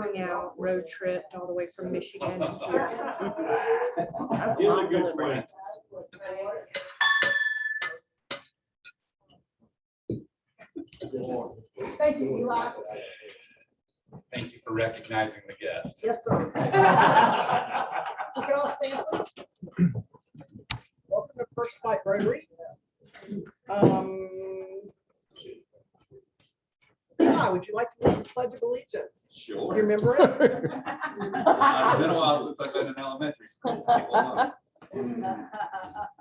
hung out, road tripped all the way from Michigan to here. You're a good friend. Thank you, Eli. Thank you for recognizing the guest. Yes, sir. You can all stand, please. Welcome to First Flight Rotary. Eli, would you like to lead the Pledge of Allegiance? Sure. You remember it? It's been a while since I've been in elementary school. So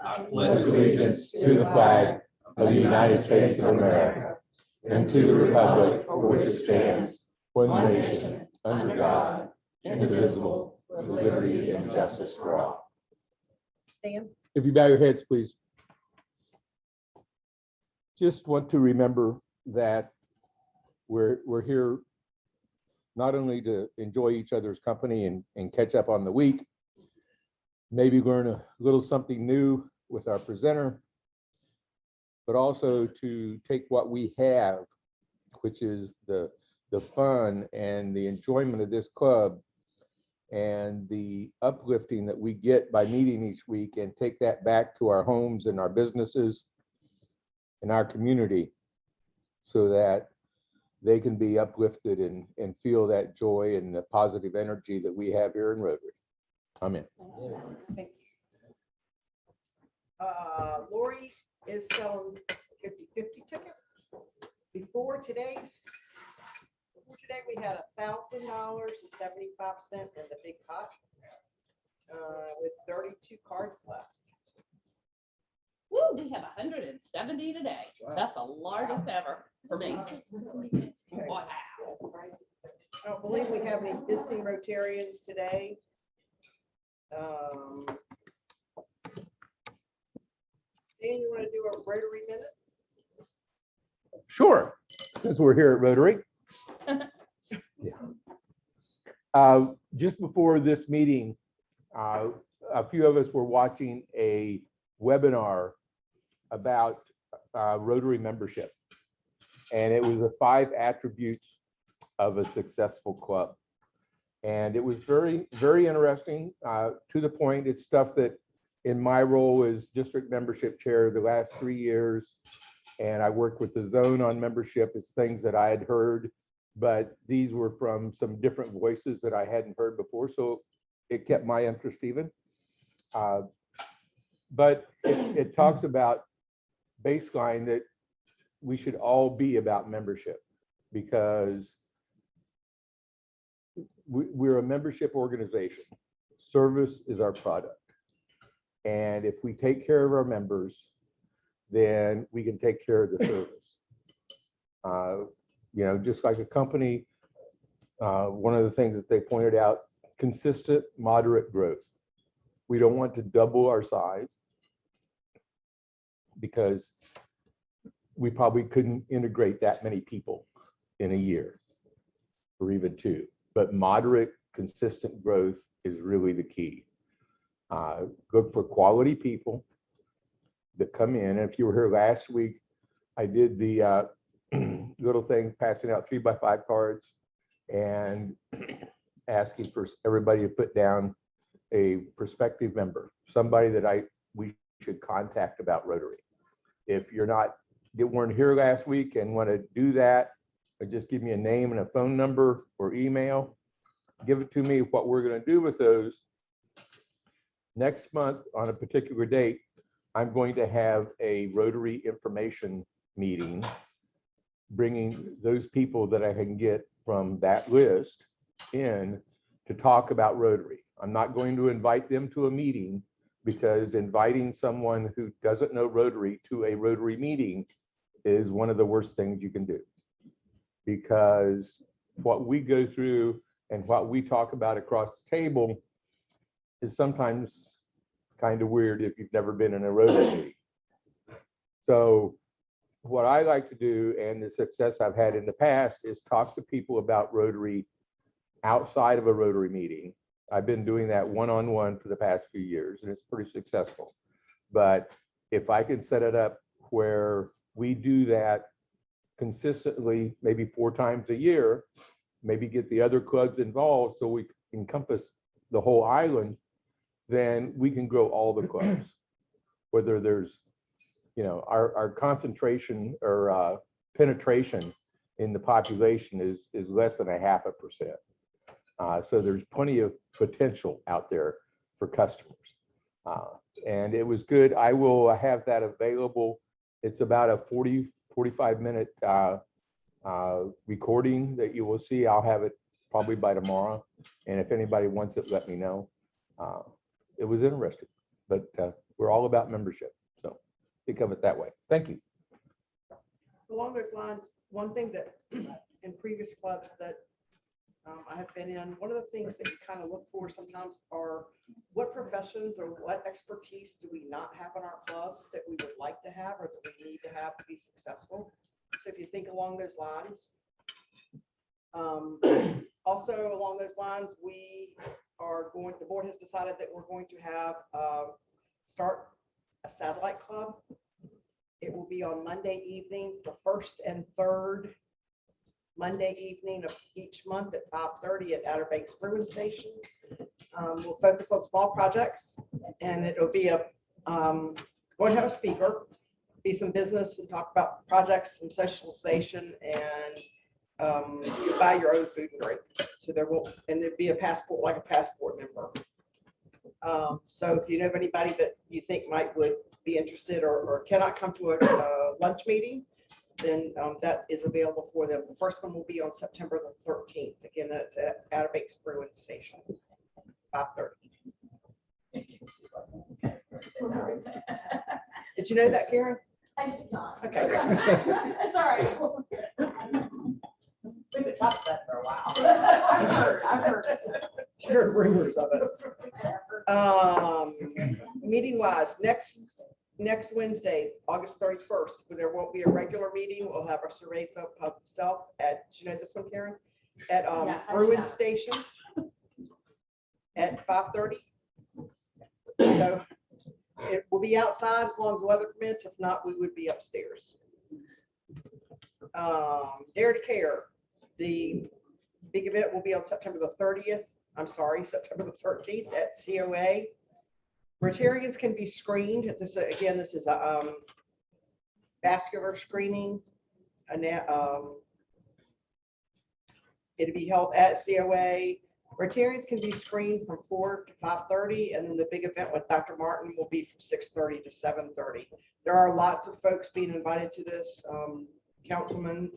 I Pledge allegiance to the flag of the United States of America and to the republic for which it stands, one nation, under God, indivisible, with liberty and justice for all. Stan? If you bow your heads, please. Just want to remember that we're here not only to enjoy each other's company and catch up on the week, maybe learn a little something new with our presenter, but also to take what we have, which is the fun and the enjoyment of this club and the uplifting that we get by meeting each week, and take that back to our homes and our businesses and our community so that they can be uplifted and feel that joy and the positive energy that we have here in Rotary. Amen. Thank you. Lori is selling 50/50 tickets. Before today, we had $1,000.75 in the big pot with 32 cards left. Woo, we have 170 today. That's the largest ever for me. Wow. I don't believe we have any visiting Rotarians today. Dan, you want to do a Rotary minute? Sure, since we're here at Rotary. Just before this meeting, a few of us were watching a webinar about Rotary membership. And it was the 5 attributes of a successful club. And it was very, very interesting, to the point. It's stuff that in my role as district membership chair the last 3 years, and I worked with the zone on membership, is things that I had heard, but these were from some different voices that I hadn't heard before. So it kept my interest even. But it talks about baseline that we should all be about membership, because we're a membership organization. Service is our product. And if we take care of our members, then we can take care of the service. You know, just like a company, one of the things that they pointed out, consistent, moderate growth. We don't want to double our size because we probably couldn't integrate that many people in a year or even 2. But moderate, consistent growth is really the key. Look for quality people that come in. And if you were here last week, I did the little thing, passing out 3x5 cards and asking for everybody to put down a prospective member, somebody that we should contact about Rotary. If you weren't here last week and want to do that, or just give me a name and a phone number or email, give it to me. What we're going to do with those, next month on a particular date, I'm going to have a Rotary information meeting, bringing those people that I can get from that list in to talk about Rotary. I'm not going to invite them to a meeting, because inviting someone who doesn't know Rotary to a Rotary meeting is one of the worst things you can do. Because what we go through and what we talk about across the table is sometimes kind of weird if you've never been in a Rotary meeting. So what I like to do, and the success I've had in the past, is talk to people about Rotary outside of a Rotary meeting. I've been doing that one-on-one for the past few years, and it's pretty successful. But if I can set it up where we do that consistently, maybe 4 times a year, maybe get the other clubs involved so we encompass the whole island, then we can grow all the clubs. Whether there's, you know, our concentration or penetration in the population is less than 0.5%. So there's plenty of potential out there for customers. And it was good. I will have that available. It's about a 45 minute recording that you will see. I'll have it probably by tomorrow. And if anybody wants it, let me know. It was interesting, but we're all about membership. So think of it that way. Thank you. Along those lines, one thing that in previous clubs that I have been in, one of the things that you kind of look for sometimes are what professions or what expertise do we not have in our club that we would like to have or that we need to have to be successful. So if you think along those lines. Also along those lines, the board has decided that we're going to have start a satellite club. It will be on Monday evenings, the first and third Monday evening of each month at 5:30 at Outer Banks Brewing Station. We'll focus on small projects, and it'll be going to have a speaker, be some business and talk about projects, some socialization, and you buy your own food and drink. So there won't, and there'd be a passport, like a passport member. So if you know of anybody that you think would be interested or cannot come to a lunch meeting, then that is available for them. The first one will be on September the 13th. Again, that's at Outer Banks Brewing Station, 5:30. Did you know that, Karen? I did not. Okay. That's all right. We've been talking about it for a while. I've heard it. She heard rumors of it. Meeting wise, next Wednesday, August 31st, where there won't be a regular meeting, we'll have our survey self at, you know this one, Karen? At Yes, I Bruin know. Station at 5:30. So it will be outside as long as the weather permits. If not, we would be upstairs. Dare to Care, the big event will be on September the 30th. I'm sorry, September the 13th at COA. Rotarians can be screened. This is a vascular screening. It'll be held at COA. Rotarians can be screened from 4 to 5:30, and then the big event with Dr. Martin will be from 6:30 to 7:30. There are lots of folks being invited to this, councilmen,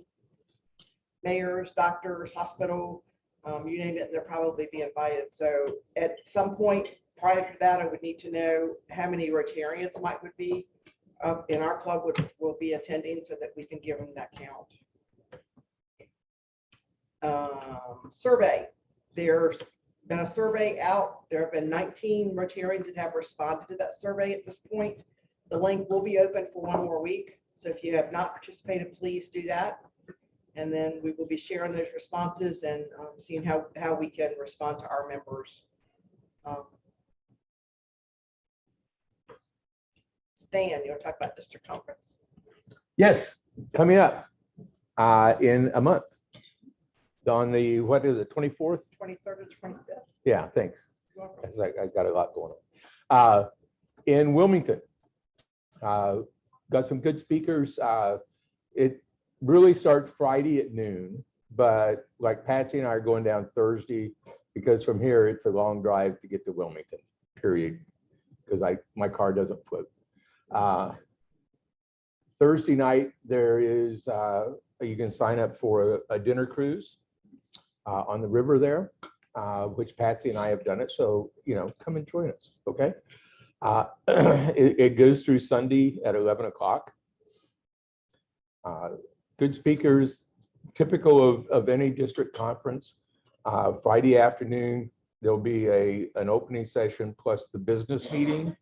mayors, doctors, hospital, you name it, they'll probably be invited. So at some point prior to that, I would need to know how many Rotarians would be in our club will be attending so that we can give them that count. Survey. There's been a survey out. There have been 19 Rotarians that have responded to that survey at this point. The link will be open for one more week. So if you have not participated, please do that. And then we will be sharing those responses and seeing how we can respond to our members. Stan, you want to talk about district conference? Yes, coming up in a month. On the, what is it, 24th? 23rd and 25th. Yeah, thanks. You're welcome. I got a lot going on. In Wilmington, got some good speakers. It really starts Friday at noon, but like Patsy and I are going down Thursday because from here it's a long drive to get to Wilmington, period, because my car doesn't float. Thursday night, there is, you can sign up for a dinner cruise on the river there, which Patsy and I have done it. So, you know, come and join us, okay? It goes through Sunday at 11 o'clock. Good speakers, typical of any district conference. Friday afternoon, there'll be an opening session plus the business meeting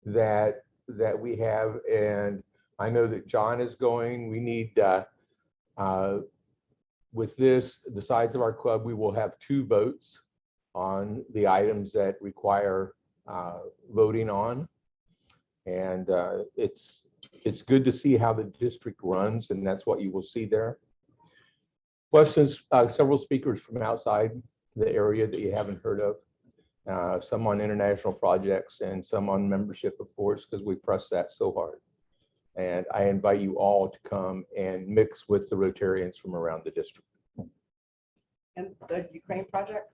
that we have. And I know that John is going. We need, with this, the size of our club, we will have 2 votes on the items that require voting on. And it's good to see how the district runs, and that's what you will see there. Questions, several speakers from outside the area that you haven't heard of. Some on international projects and some on membership, of course, because we press that so hard. And I invite you all to come and mix with the Rotarians from around the district. And the Ukraine project?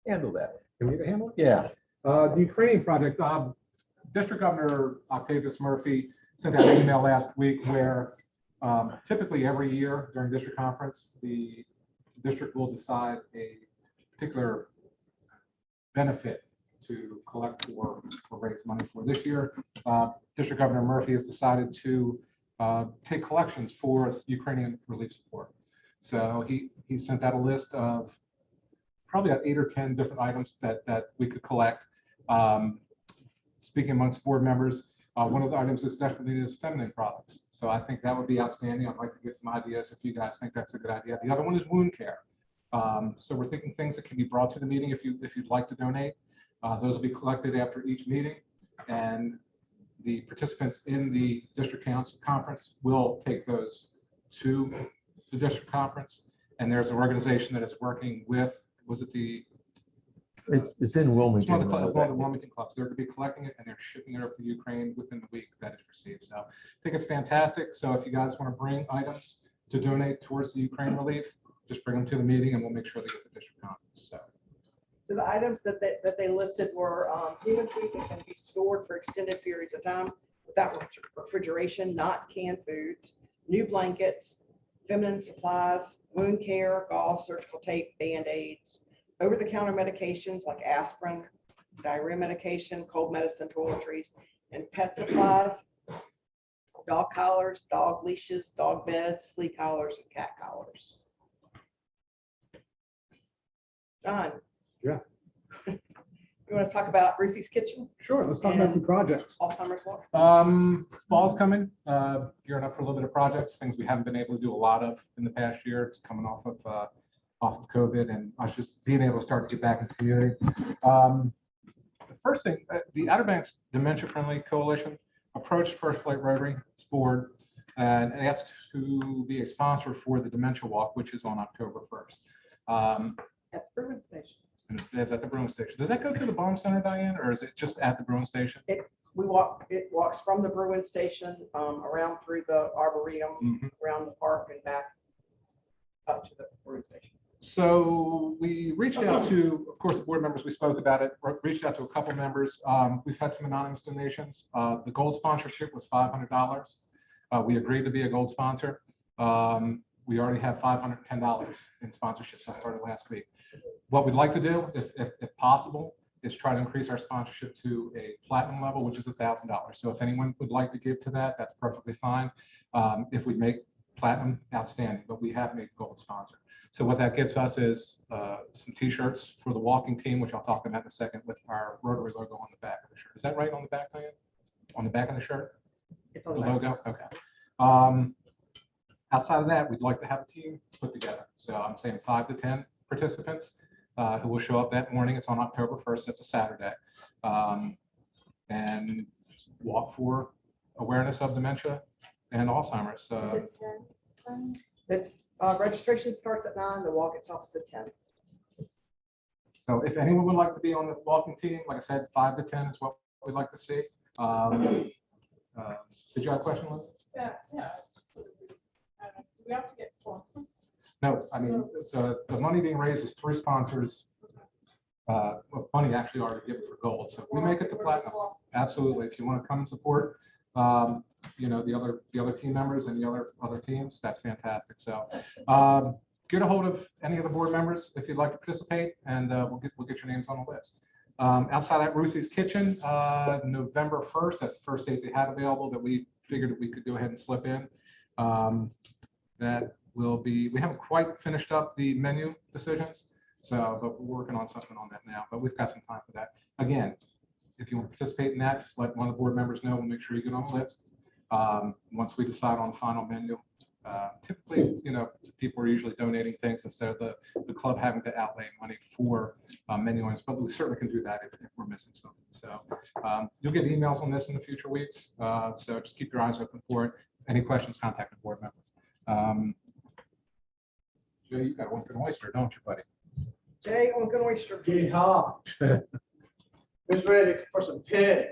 Handle that. Can we handle it? Yeah. The Ukrainian project, District Governor Octavius Murphy sent out an email last week where typically every year during district conference, the district will decide a particular benefit to collect for raise money for. This year, District Governor Murphy has decided to take collections for Ukrainian relief support. So he sent out a list of probably about 8 or 10 different items that we could collect. Speaking amongst board members, one of the items that's definitely needed is feminine products. So I think that would be outstanding. I'd like to get some ideas if you guys think that's a good idea. The other one is wound care. So we're thinking things that can be brought to the meeting if you'd like to donate. Those will be collected after each meeting, and the participants in the district council conference will take those to the district conference. And there's an organization that is working with, was it the It's in Wilmington. It's one of the Wilmington clubs. They're to be collecting it and they're shipping it over to Ukraine within the week that it's received. So I think it's fantastic. So if you guys want to bring items to donate towards the Ukraine relief, just bring them to the meeting and we'll make sure they get to district conference. So the items that they listed were human food that can be stored for extended periods of time without refrigeration, not canned foods, new blankets, feminine supplies, wound care, gauze, surgical tape, Band-Aids, over-the-counter medications like aspirin, diarrhea medication, cold medicine, toiletries, and pet supplies, dog collars, dog leashes, dog beds, flea collars, and cat collars. John? Yeah. You want to talk about Ruthie's Kitchen, Sure, let's talk about some projects. Alzheimer's Walk? Fall's coming, gearing up for a little bit of projects, things we haven't been able to do a lot of in the past year. It's coming off of COVID and us just being able to start to get back into the community. The first thing, the Outer Banks Dementia Friendly Coalition approached First Flight Rotary board and asked to be a sponsor for the Dementia Walk, which is on October 1st. At the Bruin Station. And it's at the Bruin Station. Does that go to the Bomb Center, Diane, or is it just at the Bruin Station? It walks from the Bruin Station around through the Arboretum, around the park and back up to the Bruin Station. So we reached out to, of course, the board members, we spoke about it, reached out to a couple members. We've had some anonymous donations. The gold sponsorship was $500. We agreed to be a gold sponsor. We already have $510 in sponsorships that started last week. What we'd like to do, if possible, is try to increase our sponsorship to a platinum level, which is $1,000. So if anyone would like to give to that, that's perfectly fine. If we make platinum, outstanding, but we have made gold sponsor. So what that gets us is some t-shirts for the walking team, which I'll talk about in a second, with our Rotary logo on the back of the shirt. Is that right on the back, Diane? On the back of the shirt? It's on The the back. logo? Okay. Outside of that, we'd like to have a team put together. So I'm saying 5 to 10 participants who will show up that morning. It's on October 1st. It's a Saturday. And walk for awareness of dementia and Alzheimer's. Registration starts at 9, the walk itself is at 10. So if anyone would like to be on the walking team, like I said, 5 to 10 is what we'd like to see. Did you have a question, Liz? Yeah. We have to get sponsors. No, I mean, the money being raised is 3 sponsors. Well, money actually already given for gold. So if we make it to platinum, absolutely. If you want to come and support, you know, the other team members and the other teams, that's fantastic. So get a hold of any of the board members if you'd like to participate, and we'll get your names on the list. Outside that, Ruthie's Kitchen, November 1st. That's the first date they had available that we figured that we could go ahead and slip in. That will be, we haven't quite finished up the menu decisions, so, but we're working on something on that now, but we've got some time for that. Again, if you want to participate in that, just let one of the board members know. We'll make sure you get on the list. Once we decide on the final menu, typically, you know, people are usually donating things instead of the club having to outlay money for menu items, but we certainly can do that if we're missing something. So you'll get emails on this in the future weeks. So just keep your eyes open for it. Any questions, contact the board member. Jay, you got one good oyster, don't you, buddy? Jay, on Good Oyster. Yeehaw. Who's ready for some pig?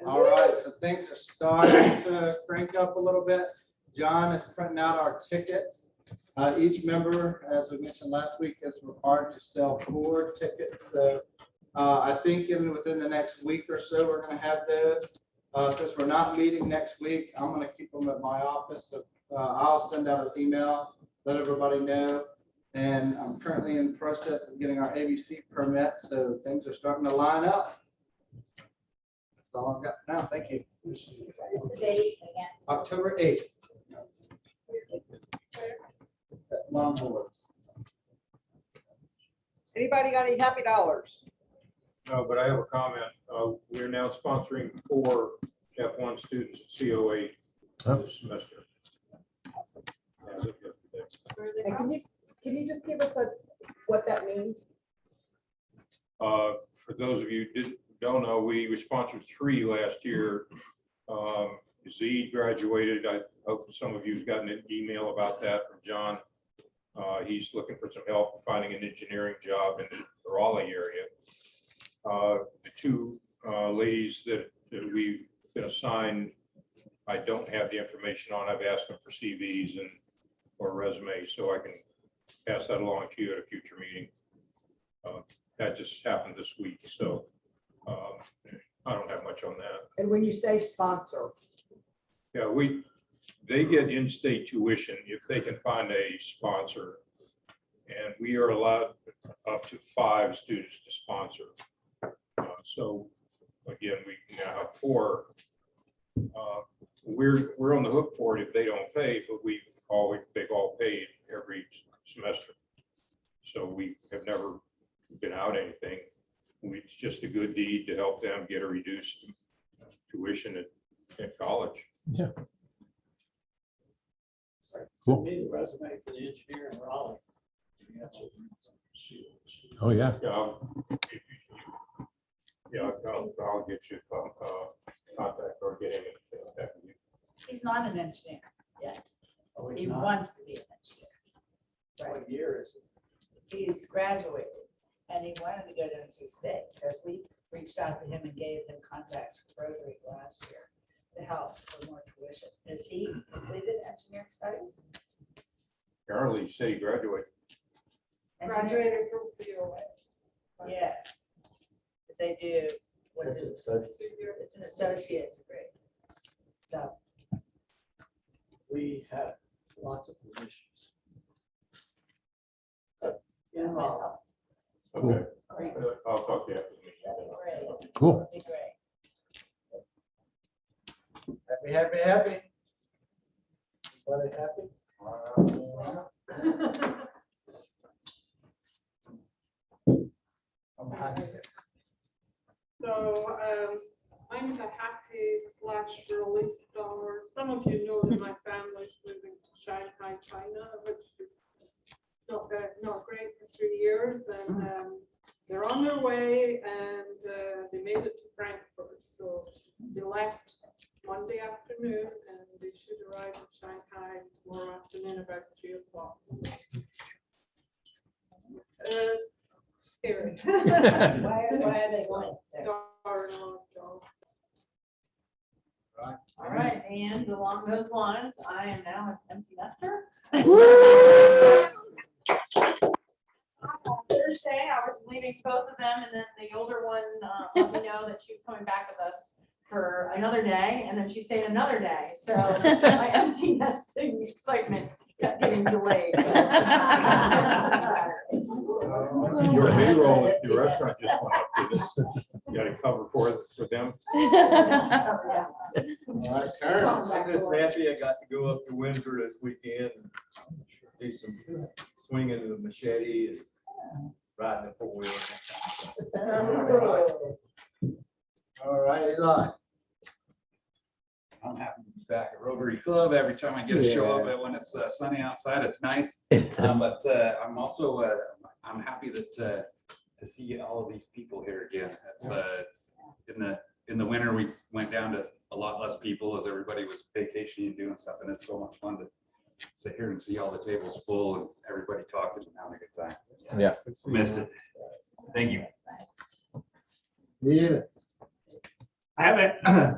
All right, so things are starting to crank up a little bit. John is printing out our tickets. Each member, as we mentioned last week, is required to sell 4 tickets. So I think within the next week or so, we're going to have those. Since we're not meeting next week, I'm going to keep them at my office. So I'll send out an email, let everybody know. And I'm currently in the process of getting our ABC permit, so things are starting to line up. That's all I've got for now. Thank you. October 8th. At Longboard. Anybody got any happy dollars? No, but I have a comment. We're now sponsoring 4 F1 students at COA this semester. As of yesterday. And can you just give us what that means? For those of you who don't know, we sponsored 3 last year. Z graduated. I hope some of you have gotten an email about that from John. He's looking for some help finding an engineering job in the Raleigh area. The 2 ladies that we've been assigned, I don't have the information on. I've asked them for CVs or resumes, so I can pass that along to you at a future meeting. That just happened this week, so I don't have much on that. And when you say sponsor, Yeah, they get in-state tuition if they can find a sponsor. And we are allowed up to 5 students to sponsor. So again, we now have 4. We're on the hook for it if they don't pay, but they've all paid every semester. So we have never been out anything. It's just a good deed to help them get a reduced tuition at college. Yeah. Cool. Send me the resume for the engineer in Raleigh. Oh, yeah. I'll get you contact or get him in contact with you. He's not an engineer yet. Oh, He he's not? wants to be an engineer. What year is it? He's graduated and he wanted to go to NC State because we reached out to him and gave him contacts for Rotary last year to help for more tuition. Has he completed engineering studies? Apparently, you say he graduated. Engineering? from COA. Yes. But they do, what is it? That's it. It's an associate degree. So, We have lots of positions. yeah, In Raleigh. Okay. Great. I'll talk to you after the meeting. that'd be great. Cool. That'd be great. Happy, happy, happy. Everybody happy? I'm happy. So I'm the happy/relief dollar. Some of you know that my family's moving to Shanghai, China, which is not great for 3 years. And they're on their way and they made it to Frankfurt. So they left Monday afternoon and they should arrive in Shanghai tomorrow afternoon about 3 o'clock. Scary. Why are they going there? All right, and along those lines, I am now an empty nester. Thursday, I was leaving both of them, and then the older one let me know that she was coming back with us for another day, and then she stayed another day. So my empty nesting excitement kept getting delayed. Your payroll at your restaurant just went up to this. You got to cover for them. Yeah. All right, Karen. I'm just happy I got to go up to Windsor this weekend and do some swinging the machete and riding the 4-wheel. All right, Eli. I'm happy to be back at Rotary Club. Every time I get to show up when it's sunny outside, it's nice. But I'm also I'm happy that to see all of these people here again. It's in the winter we went down to a lot less people as everybody was vacationing and doing stuff. And it's so much fun to sit here and see all the tables full and everybody talking and having a good time. Yeah. Missed it. Thank you. Yeah. I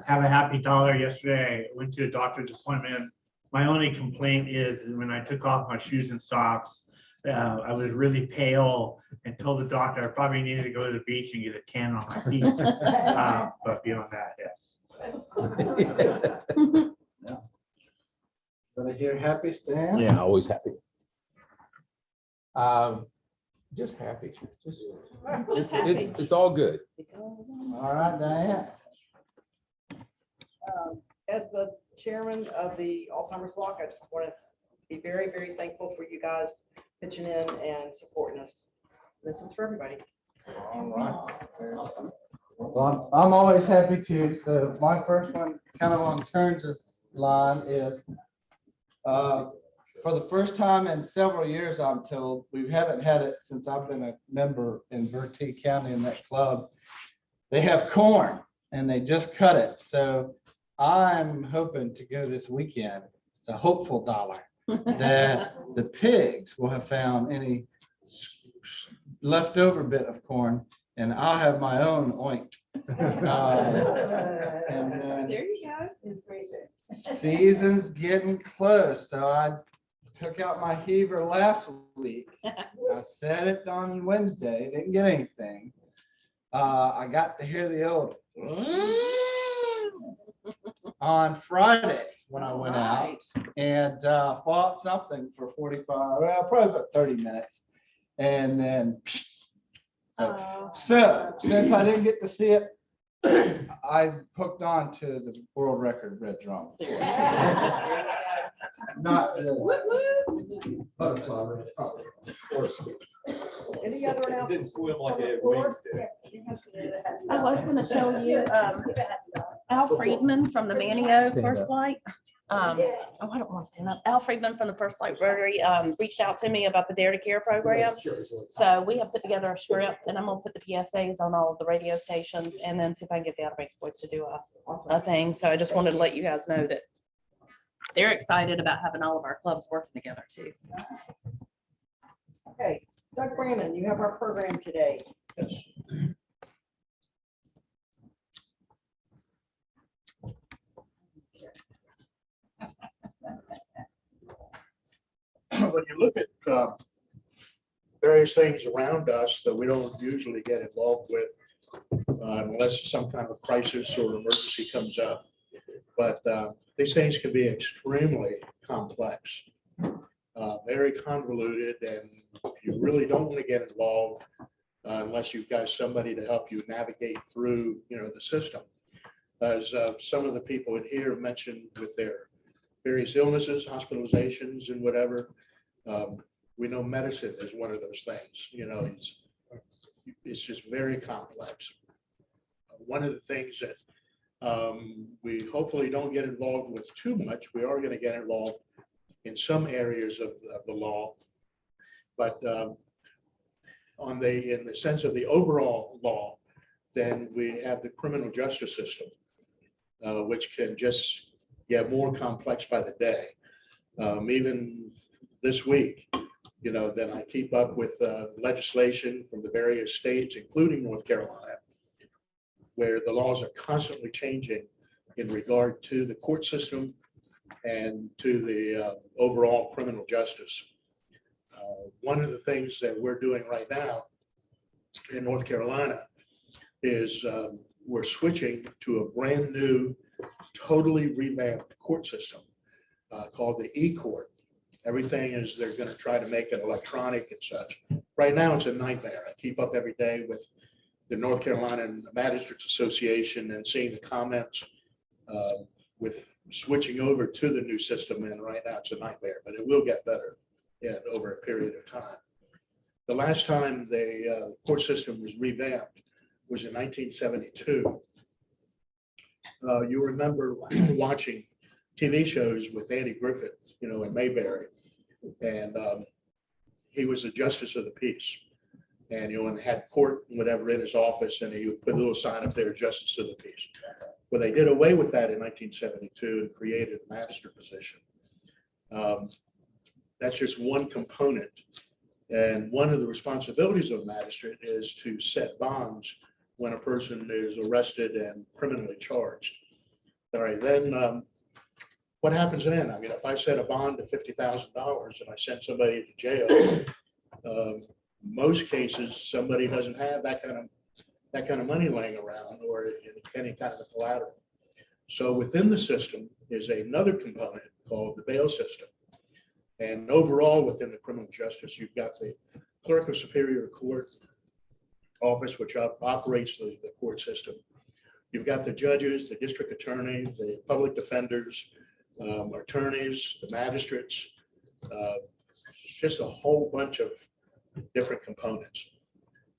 have a happy dollar yesterday. I went to a doctor's appointment. My only complaint is when I took off my shoes and socks, I was really pale and told the doctor I probably needed to go to the beach and get a tan on my feet. But beyond that, yes. But I hear happy, Stan? Yeah, always happy. Just happy. Just happy. It's all good. All right, Diane. As the chairman of the Alzheimer's Block, I just want to be very, very thankful for you guys pitching in and supporting us. This is for everybody. All right. Well, I'm always happy too. So my first one, kind of on Turns' line, is for the first time in several years, I'm told, we haven't had it since I've been a member in Bertie County in that club. They have corn and they just cut it. So I'm hoping to go this weekend. It's a hopeful dollar that the pigs will have found any leftover bit of corn, and I'll have my own oink. And then There you go. season's getting close, so I took out my heaver last week. I set it on Wednesday, didn't get anything. I got to hear the old on Friday when I went out and fought something for 45, well, probably about 30 minutes. And then, so since I didn't get to see it, I hooked on to the world record red drum. Not the butterfly. Any other announcements? Didn't swim like it wings did. I was gonna tell you, Al Friedman from the Manio Stand First up. Flight. I don't want to stand up. Al Friedman from the First Flight Rotary reached out to me about the Dare to Care program. So we have put together a script, and I'm gonna put the PSAs on all of the radio stations, and then see if I can get the Outer Banks boys to do a thing. So I just wanted to let you guys know that they're excited about having all of our clubs working together too. Okay, Doug Brandon, you have our program today. When you look at various things around us that we don't usually get involved with unless some kind of crisis or emergency comes up. But these things can be extremely complex, very convoluted, and you really don't want to get involved unless you've got somebody to help you navigate through, the system. As some of the people in here mentioned with their various illnesses, hospitalizations, and whatever. We know medicine is one of those things, it's just very complex. One of the things that we hopefully don't get involved with too much, we are going to get involved in some areas of the law, but in the sense of the overall law, then we have the criminal justice system, which can just get more complex by the day. Even this week, then I keep up with legislation from the various states, including North Carolina, where the laws are constantly changing in regard to the court system and to the overall criminal justice. One of the things that we're doing right now in North Carolina is we're switching to a brand new, totally revamped court system called the e-court. Everything is, they're going to try to make it electronic and such. Right now, it's a nightmare. I keep up every day with the North Carolina Magistrates Association and seeing the comments with switching over to the new system. And right now, it's a nightmare, but it will get better over a period of time. The last time the court system was revamped was in 1972. You remember watching TV shows with Andy Griffith, in Mayberry, and he was the justice of the peace, and and had court and whatever in his office, and he would put a little sign up there, justice of the peace. Well, they did away with that in 1972 and created a magistrate position. That's just one component. And one of the responsibilities of a magistrate is to set bonds when a person is arrested and criminally charged. All right, then what happens then? I mean, if I set a bond of $50,000 and I send somebody to jail, most cases, somebody doesn't have that kind of money laying around or any kind of collateral. So within the system is another component called the bail system. And overall, within the criminal justice, you've got the clerk of superior court office, which operates the court system. You've got the judges, the district attorney, the public defenders, attorneys, the magistrates, just a whole bunch of different components.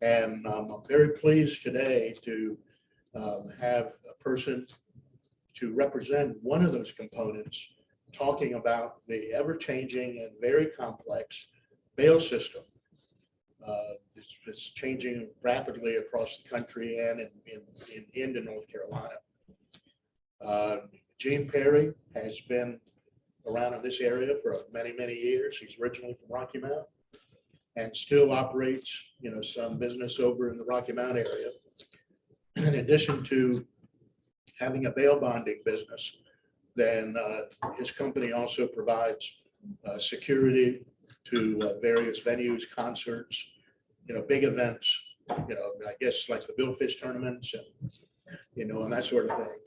And I'm very pleased today to have a person to represent one of those components, talking about the ever-changing and very complex bail system. It's changing rapidly across the country and into North Carolina. Gene Perry has been around in this area for many, many years. He's originally from Rocky Mount and still operates, some business over in the Rocky Mount area. In addition to having a bail bonding business, then his company also provides security to various venues, concerts, big events, I guess like the Billfish tournaments and that sort of thing.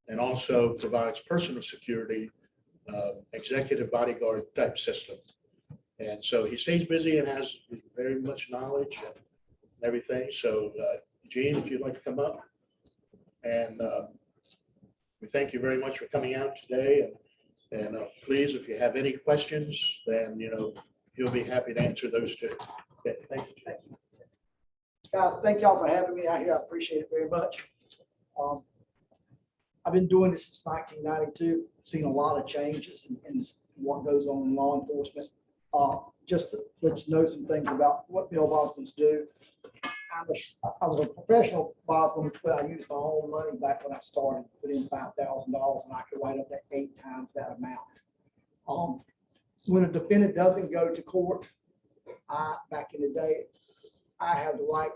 And also provides personal security, executive bodyguard type system. And so he stays busy and has very much knowledge and everything. So Gene, if you'd like to come up. And we thank you very much for coming out today. And please, if you have any questions, then, he'll be happy to answer those too. Okay, thank you. Guys, thank y'all for having me out here. I appreciate it very much. I've been doing this since 1992, seen a lot of changes in what goes on in law enforcement. Just to let you know some things about what bail bondsmen do. I was a professional bondsman, but I used my own money back when I started, put in $5,000, and I could write up to 8 times that amount. When a defendant doesn't go to court, back in the day, I have the right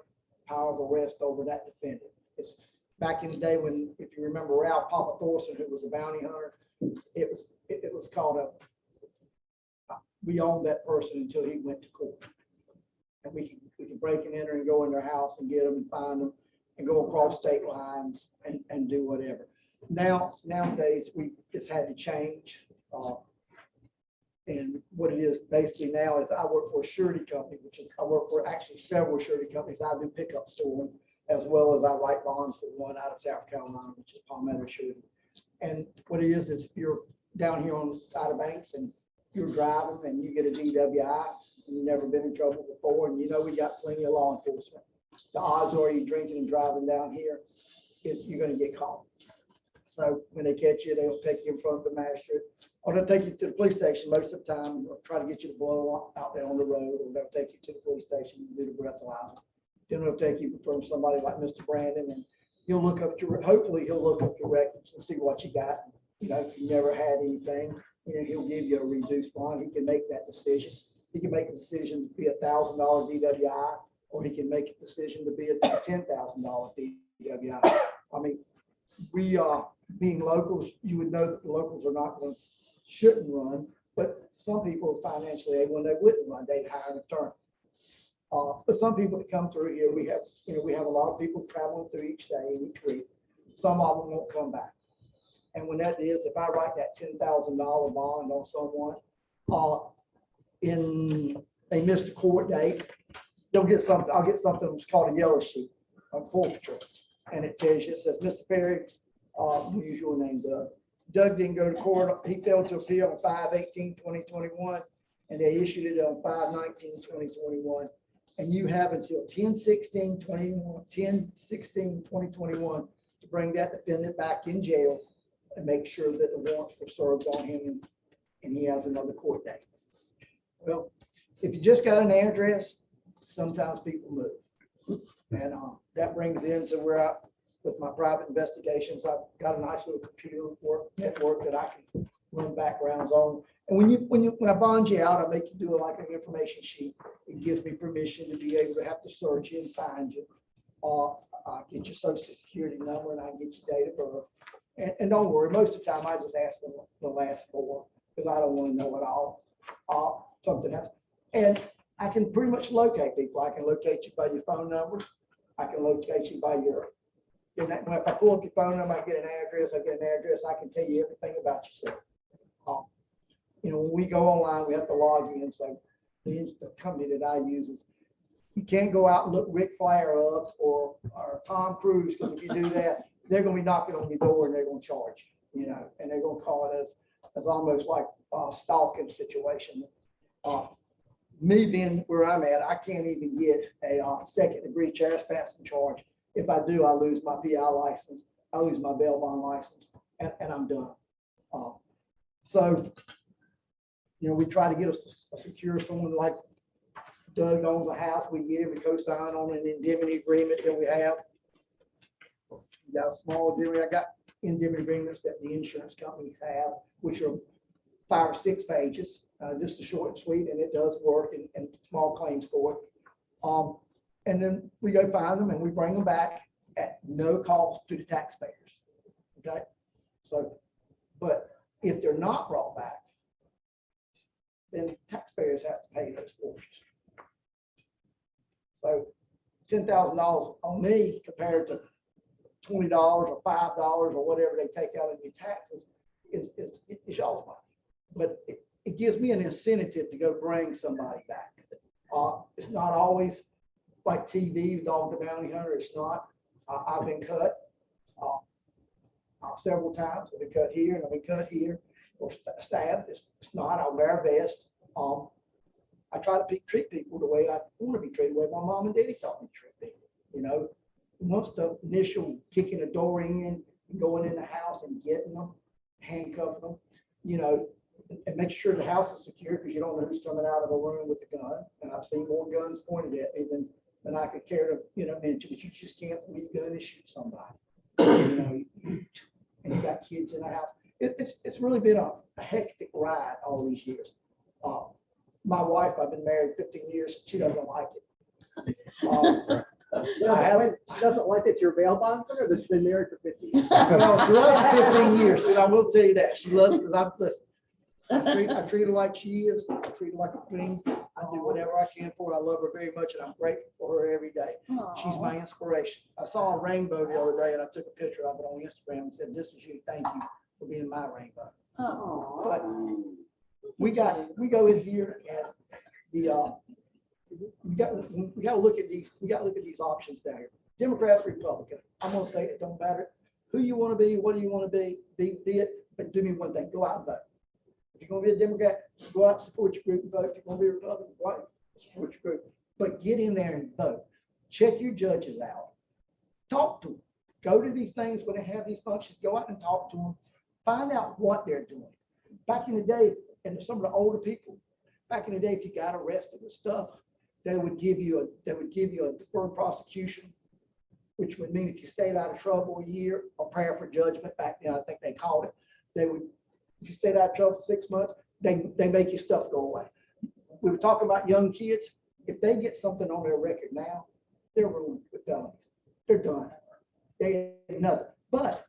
power of arrest over that defendant. It's back in the day when, if you remember Ralph Papa Thorson, who was a bounty hunter, it was called we owned that person until he went to court. And we can break and enter and go in their house and get them and find them and go across state lines and do whatever. Nowadays, it's had to change. And what it is basically now is I work for a surety company, I work for actually several surety companies. I do pickup storing as well as I write bonds for one out of South Carolina, which is Palmetto Surety. And what it is you're down here on the side of banks and you're driving and you get a DWI and you've never been in trouble before. And we got plenty of law enforcement. The odds are you drinking and driving down here is you're going to get caught. So when they catch you, they'll take you in front of the magistrate, or they'll take you to the police station most of the time, or try to get you to blow out there on the road, or they'll take you to the police station and do the breathalyzer. Then they'll take you from somebody like Mr. Brandon, and he'll look up hopefully he'll look up your records and see what you got. If you never had anything, he'll give you a reduced bond. He can make that decision. He can make a decision to be $1,000 DWI, or he can make a decision to be a $10,000 DWI. I mean, we being locals, you would know that the locals are not going, shouldn't run, but some people are financially able and they wouldn't run, they'd hire an attorney. But some people that come through here, we have a lot of people traveling through each day and each week. Some of them won't come back. And when that is, if I write that $10,000 bond on someone, they missed a court date, they'll get something. I'll get something that's called a yellow sheet, a forfeiture. And it tells you, it says, Mr. Perry, use your name, Doug. Doug didn't go to court. He failed to appeal on 5/18/2021, and they issued it on 5/19/2021. And you have until 10/16/2021 to bring that defendant back in jail and make sure that the warrants were served on him and he has another court date. Well, if you just got an address, sometimes people move. And that brings into where with my private investigations. I've got a nice little computer network that I can run backgrounds on. And when I bond you out, I make you do like an information sheet. It gives me permission to be able to have to search you and find you. Get your social security number and I can get your date of birth. And don't worry, most of the time I just ask them the last four because I don't want to know it all. Something else. And I can pretty much locate people. I can locate you by your phone number. I can locate you by your, if I pull up your phone number, I get an address, I can tell you everything about yourself. When we go online, we have to log in. So the company that I use is, you can't go out and look Ric Flair up or Tom Cruise, because if you do that, they're going to be knocking on your door and they're going to charge you, and they're going to call it as almost like a stalking situation. Me being where I'm at, I can't even get a second-degree trespassing charge. If I do, I lose my PI license, I lose my bail bond license, and I'm done. So, we try to get a secure someone like Doug owns a house, we get him to co-sign on an indemnity agreement that we have. We got a small indemnity. I got indemnity agreements that the insurance companies have, which are 5 or 6 pages, just a short and sweet, and it does work and small claims court. And then we go find them and we bring them back at no cost to the taxpayers. Okay. So, but if they're not brought back, then taxpayers have to pay those forfeits. So $10,000 on me compared to $20 or $5 or whatever they take out of your taxes is y'all's money. But it gives me an incentive to go bring somebody back. It's not always like TV, Dog the Bounty Hunter. It's not. I've been cut several times. I've been cut here and I've been cut here or stabbed. It's not. I wear a vest. I try to treat people the way I want to be treated, the way my mom and daddy taught me to treat people. Once the initial kicking the door in, going in the house and getting them, handcuffing them, and make sure the house is secure because you don't know who's coming out of a room with a gun. And I've seen more guns pointed at me than I could care to, mention, but you just can't leave a gun and shoot somebody. And you got kids in the house. It's really been a hectic ride all these years. My wife, I've been married 15 years. She doesn't like it. She doesn't like that you're bail bondsman or that you've been married for 15 years? Well, she loves 15 years, and I will tell you that. She loves it because I treat her like she is. I treat her like a queen. I do whatever I can for her. I love her very much, and I'm grateful for her every day. She's my inspiration. I saw a rainbow the other day, and I took a picture of it on Instagram and said, "This is you. Thank you for being my rainbow." But we go in here and we got to look at these. We got to look at these options down here. Democrats, Republican. I'm gonna say it don't matter who you want to be, what do you want to be it. But do me one thing: go out and vote. If you're going to be a Democrat, go out and support your group and vote. If you're going to be a Republican, go out and support your group. But get in there and vote. Check your judges out. Talk to them. Go to these things when they have these functions. Go out and talk to them. Find out what they're doing. Back in the day, and some of the older people, back in the day, if you got arrested with stuff, they would give you a deferred prosecution, which would mean if you stayed out of trouble a year, or prayer for judgment. Back then, I think they called it. If you stayed out of trouble for 6 months, they make your stuff go away. We were talking about young kids. If they get something on their record now, they're ruined with felonies. They're done. They ain't nothing. But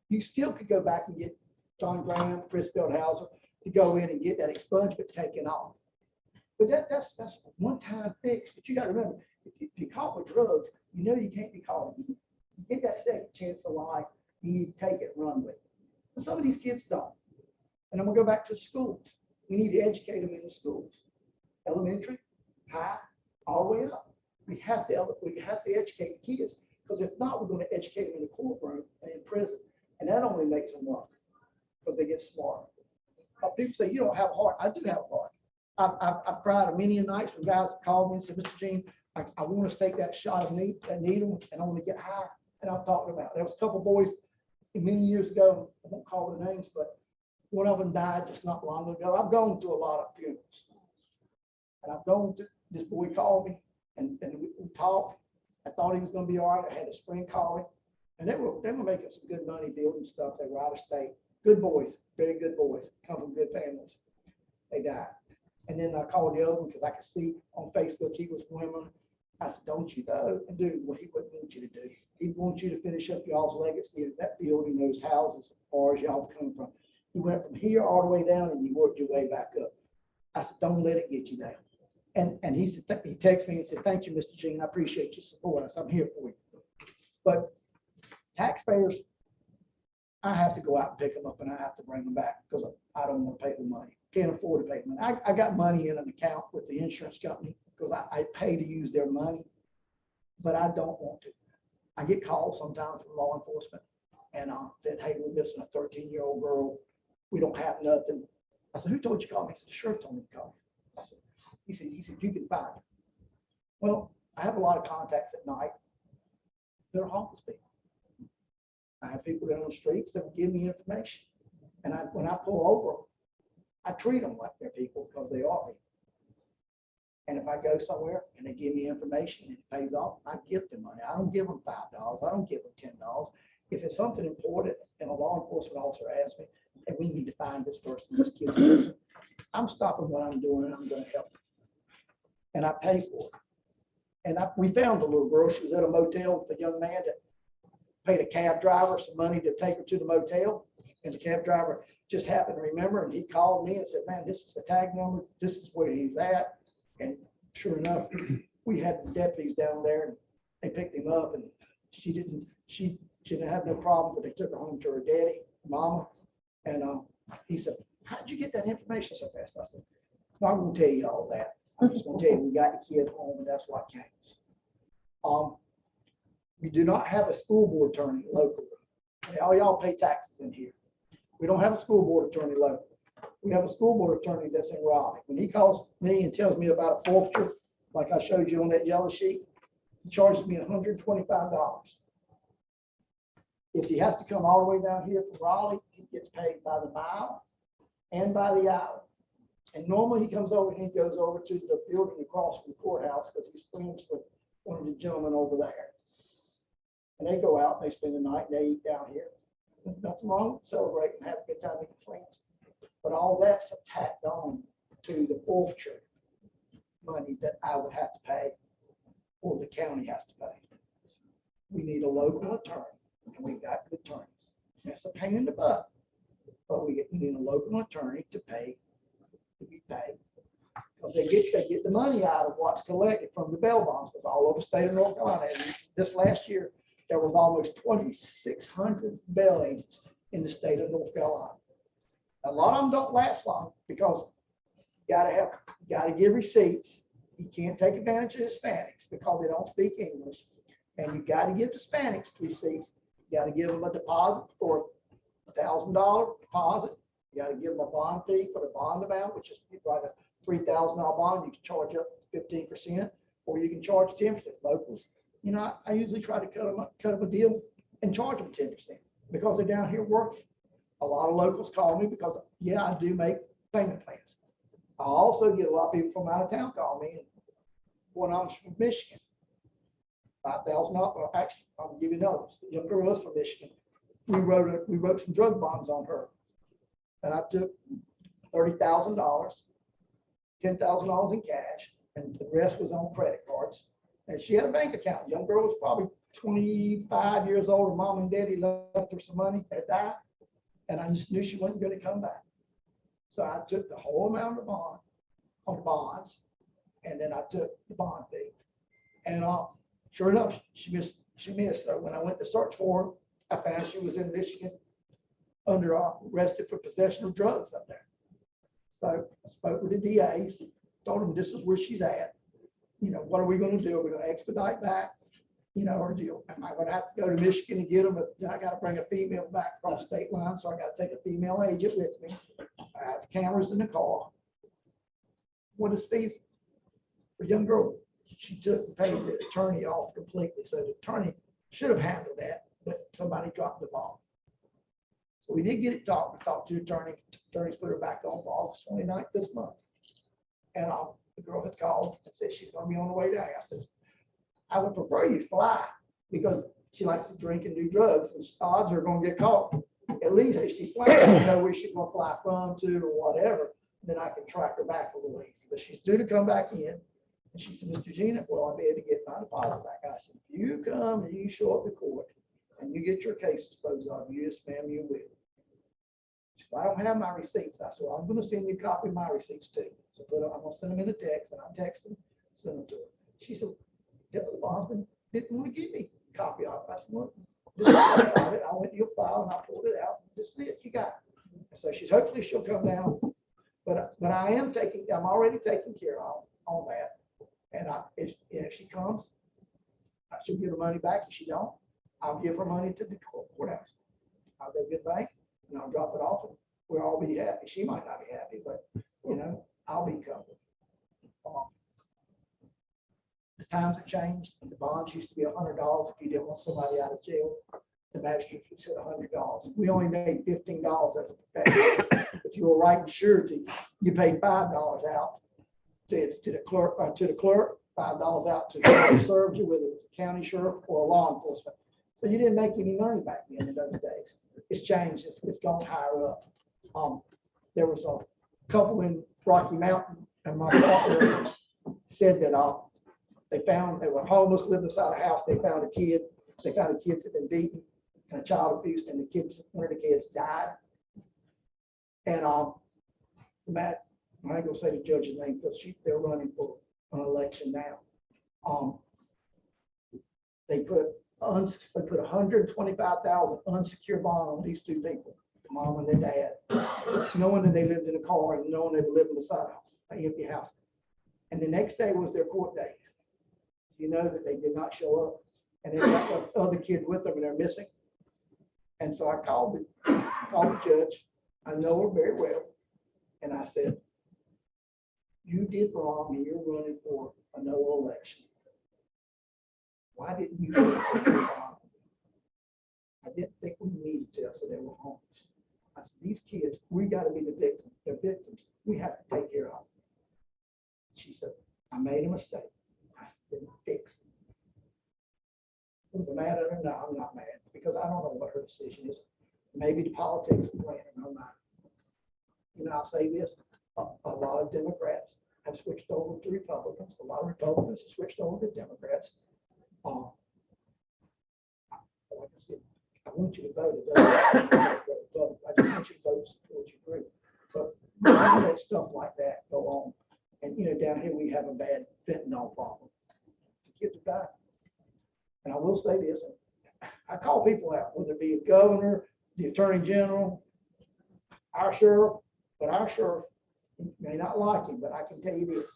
you still could go back and get John Graham, Chris Feldhauser to go in and get that expungement taken off. But that's a one-time fix. But you got to remember, if you're caught with drugs, you can't be caught again. You get that second chance of life. You need to take it and run with it. But some of these kids don't. And I'm gonna go back to schools. We need to educate them in the schools, elementary, high, all the way up. We have to educate the kids, because if not, we're going to educate them in the courtroom and in prison, and that only makes them run because they get smart. People say you don't have a heart. I do have a heart. I've cried many a nights when guys called me and said, "Mr. Gene, I want to take that shot of that needle, and I want to get high." And I'm talking about there was a couple boys many years ago. I won't call their names, but one of them died just not long ago. I've gone to a lot of funerals, and I've gone to this boy called me and we talked. I thought he was going to be all right. I had his friend call him. And they were making some good money building stuff. They were out of state. Good boys, very good boys, come from good families. They died. And then I called the other one because I could see on Facebook he was women. I said, don't you go and do what he wouldn't want you to do. He'd want you to finish up y'all's legacy of that building, those houses, as far as y'all come from. You went from here all the way down and you worked your way back up. I said, don't let it get you down. And he said, he texted me and said, thank you, Mr. Jean. I appreciate your support. I said, I'm here for you. But taxpayers, I have to go out and pick them up and I have to bring them back because I don't want to pay the money. Can't afford to pay the money. I got money in an account with the insurance company because I pay to use their money, but I don't want to. I get calls sometimes from law enforcement and said, hey, we're missing a 13-year-old girl. We don't have nothing. I said, who told you to call me? He said, the sheriff told me to call you. I said, he said, you can find her. Well, I have a lot of contacts at night. They're homeless people. I have people down on the streets that will give me information. And when I pull over, I treat them like they're people because they are people. And if I go somewhere and they give me information and it pays off, I give them money. I don't give them $5. I don't give them $10. If it's something important and a law enforcement officer asks me, hey, we need to find this person, this kid's missing, I'm stopping what I'm doing and I'm going to help them. And I pay for it. And we found a little girl. She was at a motel with a young man that paid a cab driver some money to take her to the motel. And the cab driver just happened to remember. And he called me and said, man, this is the tag number. This is where he's at. And sure enough, we had the deputies down there and they picked him up. And she didn't have no problem, but they took her home to her daddy, mama. And he said, how did you get that information so fast? I said, well, I'm going to tell you all that. I'm just going to tell you, we got the kid home and that's what counts. We do not have a school board attorney locally. All y'all pay taxes in here. We don't have a school board attorney locally. We have a school board attorney that's in Raleigh. When he calls me and tells me about a forfeiture, like I showed you on that yellow sheet, he charges me $125. If he has to come all the way down here from Raleigh, he gets paid by the mile and by the hour. And normally he comes over and he goes over to the building across from the courthouse because he's friends with one of the gentlemen over there. And they go out and they spend the night and they eat down here. Nothing wrong with celebrating and have a good time with friends. But all that's tacked on to the forfeiture money that I would have to pay or the county has to pay. We need a local attorney and we've got good attorneys. That's a pain in the butt, but we need a local attorney to be paid. Because they get the money out of what's collected from the bail bonds, because all over the state of North Carolina. And this last year, there was almost 2,600 bail agents in the state of North Carolina. A lot of them don't last long because you gotta give receipts. You can't take advantage of Hispanics because they don't speak English. And you gotta give Hispanics receipts. You gotta give them a deposit for $1,000 deposit. You gotta give them a bond fee for the bond amount, which is like a $3,000 bond. You can charge up 15%, or you can charge 10%. Locals, you know, I usually try to cut them a deal and charge them 10% because they're down here working. A lot of locals call me because, yeah, I do make payment plans. I also get a lot of people from out of town call me. One of them's from Michigan. $5,000. Actually, I'll give you another. The young girl is from Michigan. We wrote some drug bonds on her. And I took $30,000, $10,000 in cash, and the rest was on credit cards. And she had a bank account. The young girl was probably 25 years old. Her mom and daddy left her some money at that. And I just knew she wasn't going to come back. So I took the whole amount of bond on bonds, and then I took the bond fee. And sure enough, she missed. So when I went to search for her, I found she was in Michigan arrested for possession of drugs up there. So I spoke with the DAs, told them this is where she's at. You know, what are we going to do? Are we going to expedite back? You know, or am I going to have to go to Michigan and get them? But then I got to bring a female back across state line. So I got to take a female agent with me. I have cameras in the car. What is feasible? For a young girl, she took and paid the attorney off completely. So the attorney should have handled that, but somebody dropped the ball. So we did get it talked. We talked to the attorney. Attorneys put her back on for August 29th this month. And the girl has called and said she's going to be on the way down. I said, I would prefer you fly because she likes to drink and do drugs, and odds are gonna get caught. At least if she's flying, I know where she's gonna fly from to or whatever, then I can track her back a little easy. But she's due to come back in. And she said, Mr. Gina, will I be able to get my deposit back? I said, if you come and you show up to court and you get your case disposed of, yes, ma'am, you will. She said, I don't have my receipts. I said, well, I'm gonna send you a copy of my receipts too. So I'm gonna send them in a text, and I text them, send them to her. She said, yeah, the bondsman didn't want to give me a copy of it. I said, well, this is what I got it. I went to your file and I pulled it out. This is it, you got it. So hopefully she'll come down. But I'm already taking care of on that. And if she comes, I should give her money back. If she don't, I'll give her money to the courthouse. I'll go get bank and I'll drop it off, and we'll all be happy. She might not be happy, but I'll be covered. The times have changed. The bonds used to be $100 if you didn't want somebody out of jail. The magistrates would say $100. We only made $15 as a professional. If you were writing surety, you paid $5 out to the clerk, $5 out to whoever served you, whether it was a county sheriff or a law enforcement. So you didn't make any money back then in those days. It's changed. It's gone higher up. There was a couple in Rocky Mountain, and my partner said that they were homeless, living inside a house. They found a kid. They found the kids had been beaten and child abuse, and one of the kids died. And Matt, I ain't gonna say the judge's name because they're running for an election now. They put $125,000 unsecured bond on these two people, the mom and their dad, knowing that they lived in a car and knowing they were living beside an empty house. And the next day was their court date. You know that they did not show up, and they got the other kid with them, and they're missing. And so I called the judge. I know her very well, and I said, you did wrong, and you're running for a no election. Why didn't you do it? I didn't think we needed to. I said they were homeless. I said, these kids, we got to be the victims. They're victims. We have to take care of them. She said, I made a mistake. I said, fix it. Was I mad at her? No, I'm not mad, because I don't know what her decision is. Maybe the politics are playing in her mind. I'll say this, a lot of Democrats have switched over to Republicans. A lot of Republicans have switched over to Democrats. Like I said, I want you to vote. I just want you to vote to support your group. So don't let stuff like that go on. And down here we have a bad fentanyl problem. The kids are dying. And I will say this, I call people out, whether it be a governor, the attorney general, our sheriff, but our sheriff may not like him, but I can tell you this.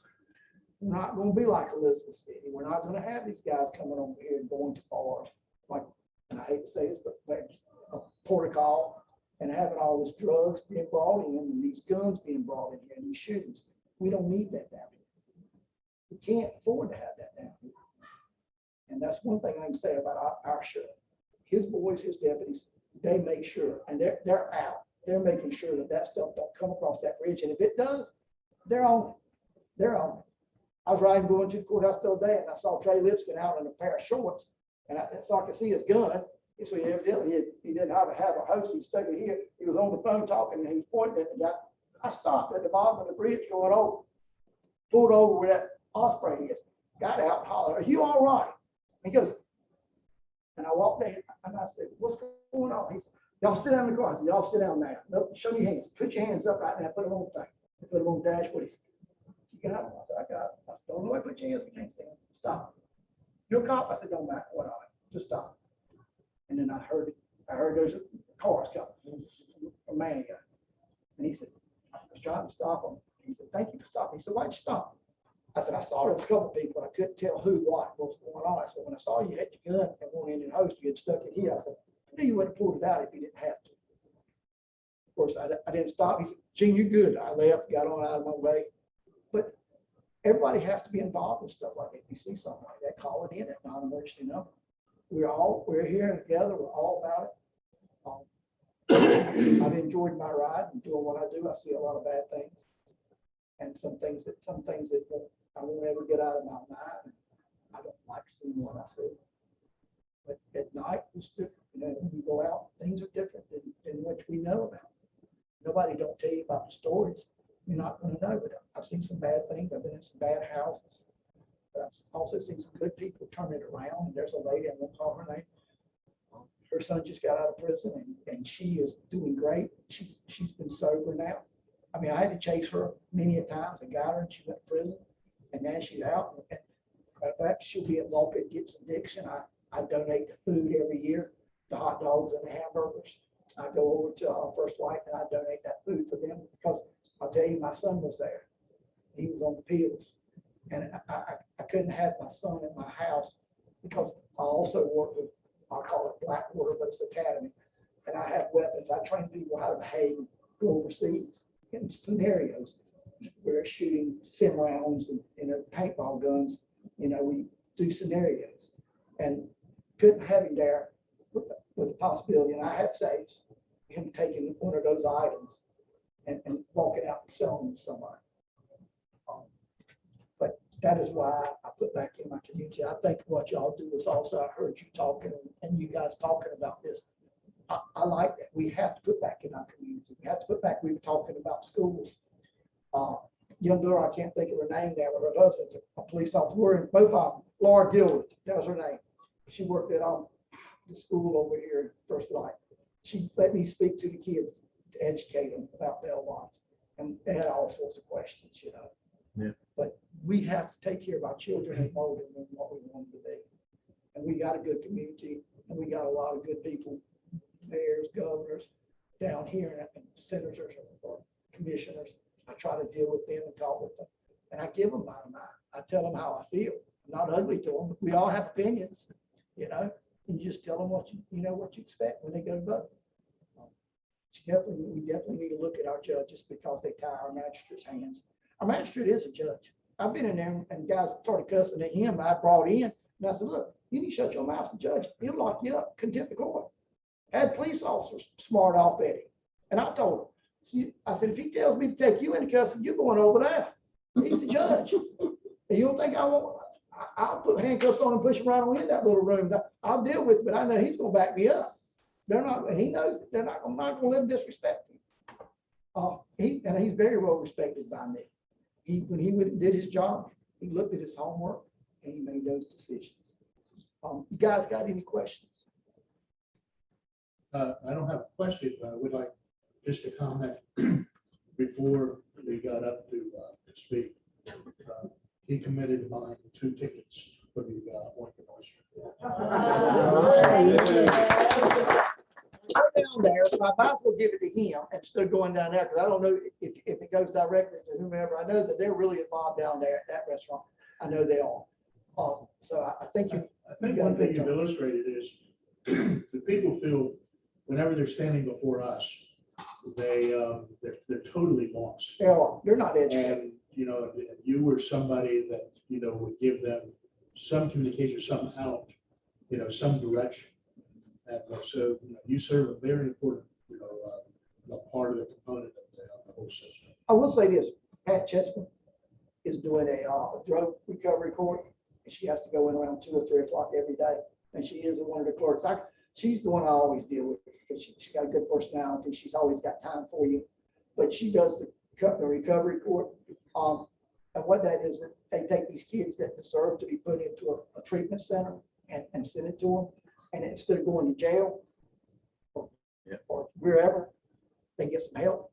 We're not going to be like Elizabeth City. We're not going to have these guys coming over here and going to bars, like, and I hate to say this, but like a protocol, and having all this drugs being brought in and these guns being brought in here and these shootings. We don't need that down here. We can't afford to have that down here. And that's one thing I can say about our sheriff. His boys, his deputies, they make sure, and they're out. They're making sure that stuff don't come across that bridge. And if it does, they're on it. They're on it. I was riding going to the courthouse the other day, and I saw Trey Lipscomb out in a pair of shorts, and so I could see his gun. So evidently he didn't have a host. He stuck it here. He was on the phone talking, and he was pointing at the guy. I stopped at the bottom of the bridge going over, pulled over where that Osprey is, got out and hollered, "Are you all right?" He goes, and I walked in and I said, "What's going on?" He said, "Y'all sit down in the car." I said, "Y'all sit down now. Nope, show me your hands. Put your hands up right now. Put them on the thing. Put them on the dashboard." He said, "You got them?" I said, "I got them." I said, "Don't know why put your hands. We can't see them. Stop." "You're a cop?" I said, "Don't matter what on it. Just stop." And then I heard those cars coming. A man got, and he said, "I was trying to stop him." He said, "Thank you for stopping." He said, "Why'd you stop?" I said, "I saw there was a couple of people, but I couldn't tell who, what was going on." I said, "When I saw you had your gun and one in your host, you had stuck it here." I said, "I knew you wouldn't have pulled it out if you didn't have to." Of course, I didn't stop. He said, "Gene, you're good." I left, got on out of my way. But everybody has to be involved in stuff like that. If you see something like that, call it in at non-emergency number. We're here together. We're all about it. I've enjoyed my ride and doing what I do. I see a lot of bad things, and some things that I won't ever get out of my mind. I don't like seeing what I see. But at night, it's different. You know, when you go out, things are different than what we know about. Nobody don't tell you about the stories. You're not gonna know, but I've seen some bad things. I've been in some bad houses. But I've also seen some good people turn it around. And there's a lady, I won't call her name. Her son just got out of prison and she is doing great. She's been sober now. I mean, I had to chase her many a times and got her and she went to prison. And now she's out. And in fact, she'll be at Walker Gets Addiction. I donate the food every year, the hot dogs and the hamburgers. I go over to First Light and I donate that food for them because I'll tell you, my son was there. He was on the pills. And I couldn't have my son in my house because I also work with, I'll call it Blackwater, but it's Academy. And I have weapons. I train people how to behave and go overseas in scenarios where they're shooting sim rounds and, you know, paintball guns. You know, we do scenarios and couldn't have him there with the possibility. And I have saved him taking one of those items and walking out and selling them to somebody. But that is why I put back in my community. I think what y'all do is also, I heard you talking and you guys talking about this. I like that. We have to put back in our community. We have to put back, we were talking about schools. Young girl, I can't think of her name now, but her husband's a police officer. We're in both of them. Laura Dilworth, that was her name. She worked at the school over here in First Light. She let me speak to the kids to educate them about bail bonds. And they had all sorts of questions, you know. Yeah. But we have to take care of our children and mold them in what we want them to be. And we got a good community and we got a lot of good people, mayors, governors down here and senators or commissioners. I try to deal with them and talk with them. And I give them my mind. I tell them how I feel. I'm not ugly to them. We all have opinions, you know, and you just tell them what you know what you expect when they go to vote. We definitely need to look at our judges because they tie our magistrate's hands. Our magistrate is a judge. I've been in there and guys started cussing at him. I brought in and I said, look, you need to shut your mouth as a judge. He'll lock you up, contempt of court. Had police officers smart off at him. And I told him, I said, if he tells me to take you into custody, you're going over there. He's a judge. And you don't think I'll put handcuffs on and push him right on in that little room. I'll deal with it, but I know he's going to back me up. They're not, he knows they're not going to let him disrespect him. And he's very well respected by me. When he did his job, he looked at his homework and he made those decisions. You guys got any questions? I don't have a question, but I would like just to comment before we got up to speak. He committed to buying 2 tickets for the Lincoln Oyster. Down there, so I might as well give it to him instead of going down there, because I don't know if it goes directly to whomever. I know that they're really involved down there at that restaurant. I know they are. So I think I think one thing you've illustrated is the people feel whenever they're standing before us, they're totally lost. they are. They're not educated. And, you know, you were somebody that, you know, would give them some communication, some out, you know, some direction. And so, you know, you serve a very important, you know, part of the component of the whole system. I will say this, Pat Chessman is doing a drug recovery court, and she has to go in around 2 or 3 o'clock every day. And she is one of the clerks. She's the one I always deal with because she's got a good personality. She's always got time for you. But she does the recovery court. And what that is, they take these kids that deserve to be put into a treatment center and send it to them. And instead of going to jail or wherever, they get some help.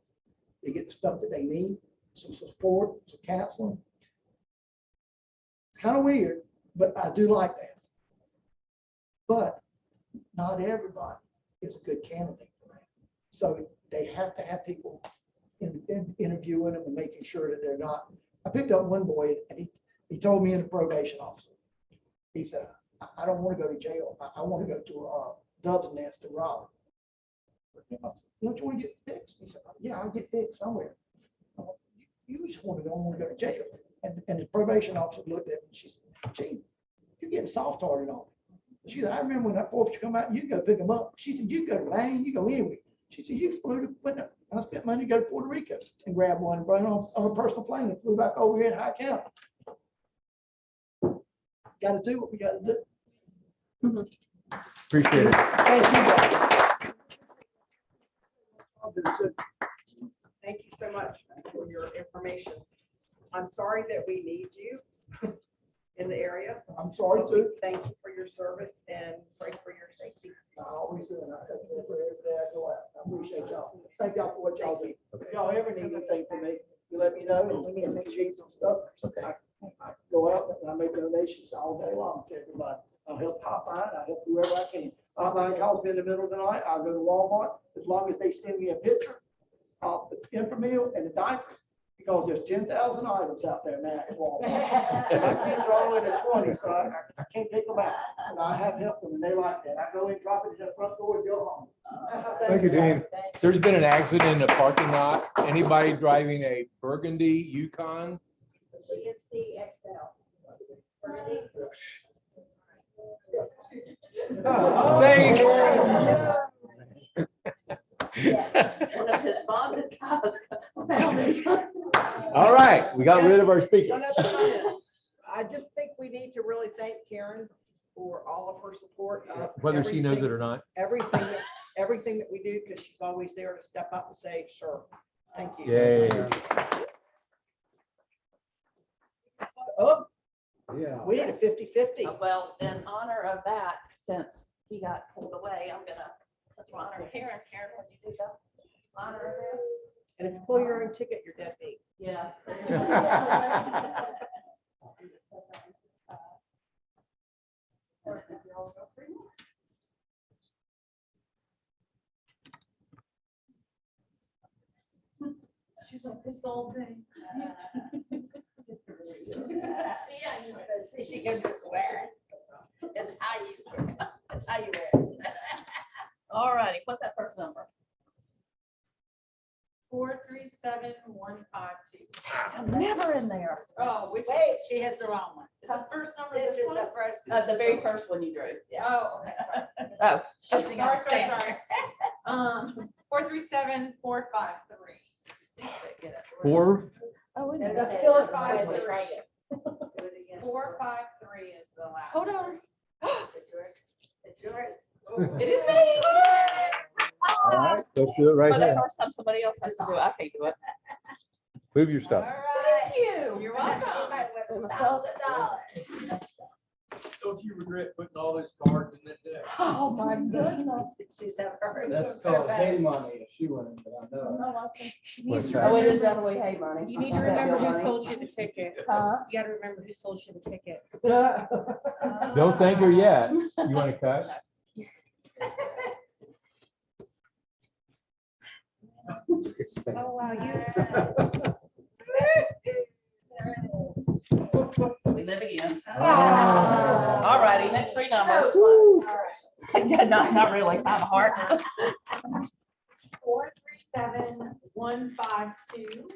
They get the stuff that they need, some support, some counseling. It's kind of weird, but I do like that. But not everybody is a good candidate for that. So they have to have people interviewing them and making sure that they're not. I picked up one boy and he told me in the probation officer, he said, I don't want to go to jail. I want to go to a dove's nest and rob. I said, don't you want to get fixed? He said, yeah, I'll get fixed somewhere. You just want to go to jail. And the probation officer looked at me and she said, gee, you're getting soft-hearted on me. She said, I remember when that forfeiture come out, you go pick them up. She said, you go to Lane, you go anywhere. She said, you flew to, I spent money to go to Puerto Rico and grab one and bring it on a personal plane and flew back over here in High County. Got to do what we got to do. Appreciate it. Thank you guys. Thank you so much for your information. I'm sorry that we need you in the area. I'm sorry too. Thank you for your service and pray for your safety. I always do, and that's it for every day I go out. I appreciate y'all. Thank y'all for what y'all do. If y'all ever need anything from me, you let me know, and we need to sheets and stuff. I go out and I make donations all day long to everybody. I'll help Popeye, I help whoever I can. Popeye calls me in the middle of the night, I'll go to Walmart, as long as they send me a picture of the Inframeal and the diapers, because there's 10,000 items out there now at Walmart. And my kids are all in their 20s, so I can't take them out. And I have helped them, and they like that. I go in, drop it in the front door, and go home. Thank you, Dean. There's been an accident in the parking lot. Anybody driving a Burgundy Yukon? GMC XL. Thanks. One of his bonded cows found it. All right, we got rid of our speaker. One other comment. I just think we need to really thank Karen for all of her support. Of Whether she knows it everything- or not. Everything that we do, because she's always there to step up and say, sure, thank you. Yay. Oh, Yeah. we need a 50-50. Well, in honor of that, since he got pulled away, I'm gonna, let's honor Karen. Karen, would you do that? Honor of this? And if you pull your own ticket, you're deadbeat. Yeah. She's like, this old thing. See, she can just wear it. It's how you wear it. All righty, what's that first number? 437152. I'm never in there. Oh, which? Wait, she has the wrong one. Is the first number This is one? the first. The very first one you drew. Oh, okay, Oh. sorry. 437453. 4, Oh, And that's still a Try 5. it. 453. 453 is the last. Hold on. It's yours. It is me. all right, let's do it right For the here. first time somebody else has to do it, I can't do it. Move your All stuff. right. Thank you. You're welcome. $1,000. Don't you regret putting all those cards in that deck? Oh, my goodness. She's ever heard. That's called hay money if she wouldn't, but I know. No, I think- What's Oh, that? it is definitely hay money. You need to remember who sold you the ticket. Huh? You gotta remember who sold you the ticket. Don't thank her yet. You want to cut? Oh, wow, We live again. Oh. All righty, next three numbers. All right. Not really, I have a heart. 437152.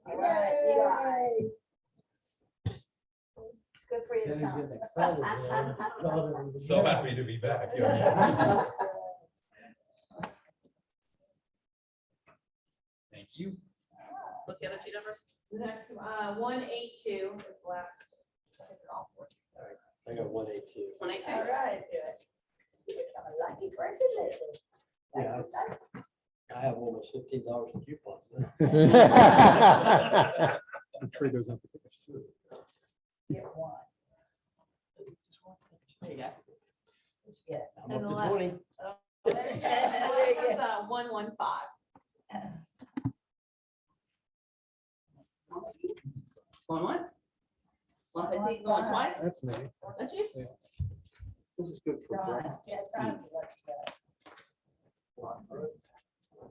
All right, Eli. It's good for you to come. So happy to be back. Thank you. What's the other two numbers? The next, 182 is the last. I got 182. 182. All right, good. You become a lucky person. lately. Yeah. I have almost $15 in coupons now. I'm sure those up. Get one. There you go. What you get? I'm And the up to last- 20. And the last one's 115. Going once? 115 going twice? That's me. That's you? This is good for. John, yeah, John's